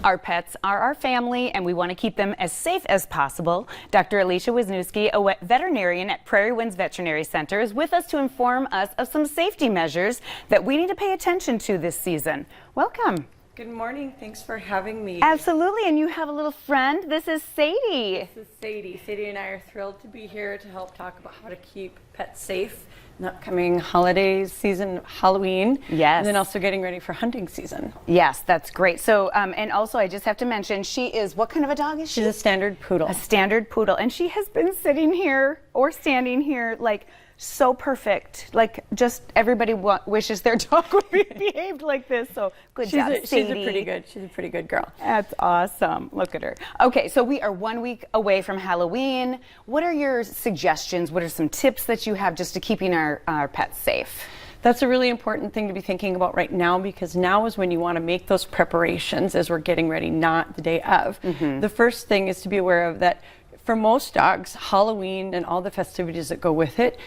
Our pets are our family, and we want to keep them as safe as possible. Dr. Alicia Wisniewski, a veterinarian at Prairie Winds Veterinary Center, is with us to inform us of some safety measures that we need to pay attention to this season. Welcome. Good morning. Thanks for having me. Absolutely. And you have a little friend. This is Sadie. This is Sadie. Sadie and I are thrilled to be here to help talk about how to keep pets safe in the upcoming holiday season, Halloween. Yes. And then also getting ready for hunting season. Yes, that's great. So, and also I just have to mention, she is, what kind of a dog is she? She's a standard poodle. A standard poodle. And she has been sitting here or standing here like so perfect, like just everybody wishes their dog would be behaved like this. So good job, Sadie. She's a pretty good girl. That's awesome. Look at her. Okay, so we are 1 week away from Halloween. What are your suggestions? What are some tips that you have just to keeping our pets safe? That's a really important thing to be thinking about right now, because now is when you want to make those preparations as we're getting ready, not the day of. The first thing is to be aware of that for most dogs, Halloween and all the festivities that go with it,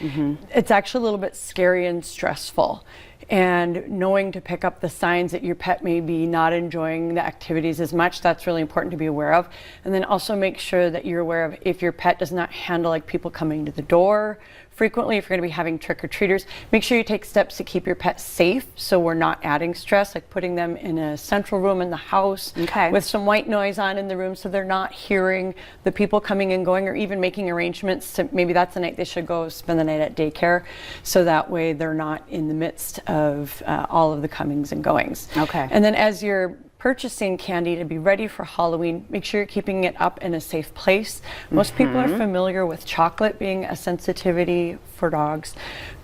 it's actually a little bit scary and stressful. And knowing to pick up the signs that your pet may be not enjoying the activities as much, that's really important to be aware of. And then also make sure that you're aware of if your pet does not handle like people coming to the door frequently, if you're going to be having trick-or-treaters, make sure you take steps to keep your pet safe so we're not adding stress, like putting them in a central room in the house with some white noise on in the room so they're not hearing the people coming and going, or even making arrangements to maybe that's the night they should go spend the night at daycare, so that way they're not in the midst of all of the comings and goings. And then as you're purchasing candy to be ready for Halloween, make sure you're keeping it up in a safe place. Most people are familiar with chocolate being a sensitivity for dogs,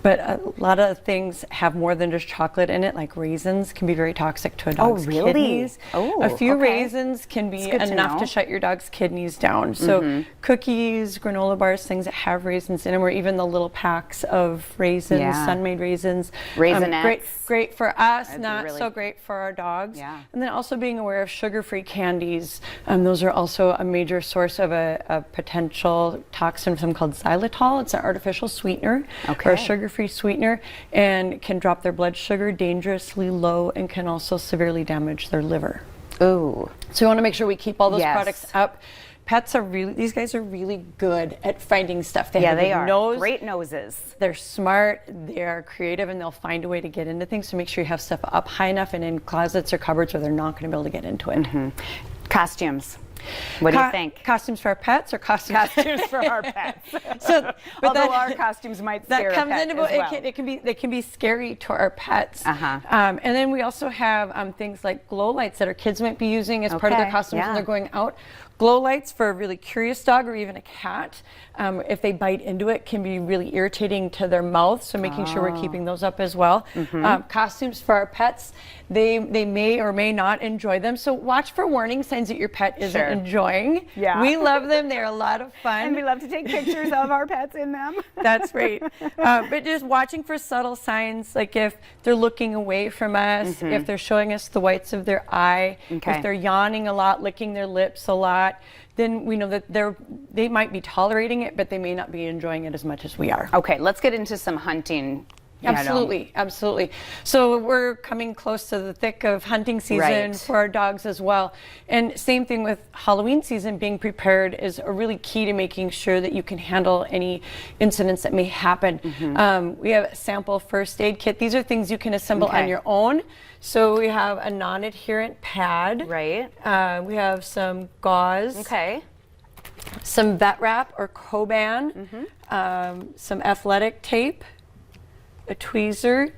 but a lot of things have more than just chocolate in it, like raisins can be very toxic to a dog's kidneys. A few raisins can be enough to shut your dog's kidneys down. So cookies, granola bars, things that have raisins in them, or even the little packs of raisins, sun-made raisins. Great for us, not so great for our dogs. And then also being aware of sugar-free candies. Those are also a major source of a potential toxin, something called xylitol. It's an artificial sweetener or a sugar-free sweetener, and can drop their blood sugar dangerously low and can also severely damage their liver. So we want to make sure we keep all those products up. Pets are these guys are really good at finding stuff. They have a nose. Great noses. They're smart, they're creative, and they'll find a way to get into things. So make sure you have stuff up high enough and in closets or cupboards where they're not going to be able to get into it. Costumes. What do you think? Costumes for our pets or costumes for our pets? But although our costumes might scare a pet as well. They can be scary to our pets. And then we also have things like glow lights that our kids might be using as part of their costumes when they're going out. Glow lights for a really curious dog or even a cat, if they bite into it, can be really irritating to their mouth. So making sure we're keeping those up as well. Costumes for our pets, they may or may not enjoy them. So watch for warning signs that your pet isn't enjoying. We love them. They're a lot of fun. And we love to take pictures of our pets in them. That's right. But just watching for subtle signs, like if they're looking away from us, if they're showing us the whites of their eye, if they're yawning a lot, licking their lips a lot, then we know that they might be tolerating it, but they may not be enjoying it as much as we are. Okay, let's get into some hunting. Absolutely. So we're coming close to the thick of hunting season for our dogs as well. And same thing with Halloween season, being prepared is a really key to making sure that you can handle any incidents that may happen. We have a sample first aid kit. These are things you can assemble on your own. So we have a non-adherent pad. We have some gauze. Some vet wrap or Coban. Some athletic tape. A tweezer,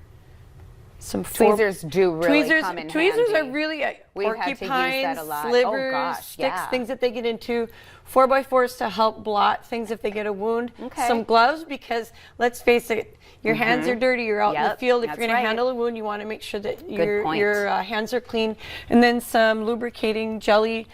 tweezers do really come in tweezers handy. Are really We've had to use that a lot. Slivers, sticks, things that they get into. 4x4s to help blot things if they get a wound. Some gloves, because let's face it, your hands are dirty. You're out in the field. If you're going to handle a wound, you want to make sure that your hands are clean. And then some lubricating jelly.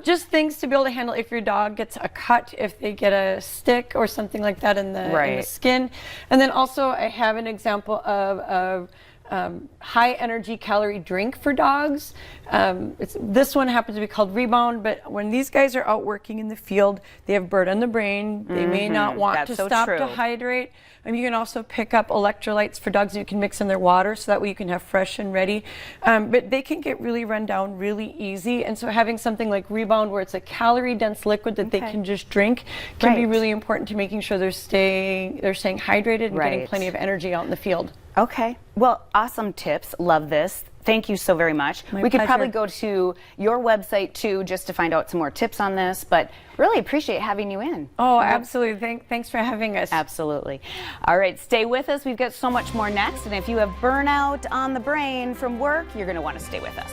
Just things to be able to handle if your dog gets a cut, if they get a stick or something like that in the skin. And then also I have an example of high energy calorie drink for dogs. This one happens to be called Rebound, but when these guys are out working in the field, they have bird on the brain. They may not want to stop to hydrate. You can also pick up electrolytes for dogs that you can mix in their water, so that way you can have fresh and ready. But they can get really run down really easy, and so having something like Rebound, where it's a calorie dense liquid that they can just drink, can be really important to making sure they're staying hydrated and getting plenty of energy out in the field. Okay. Well, awesome tips. Love this. Thank you so very much. We could probably go to your website too, just to find out some more tips on this, but really appreciate having you in. Oh, absolutely. Thanks for having us. Absolutely. All right, stay with us. We've got so much more next, and if you have burnout on the brain from work, you're going to want to stay with us.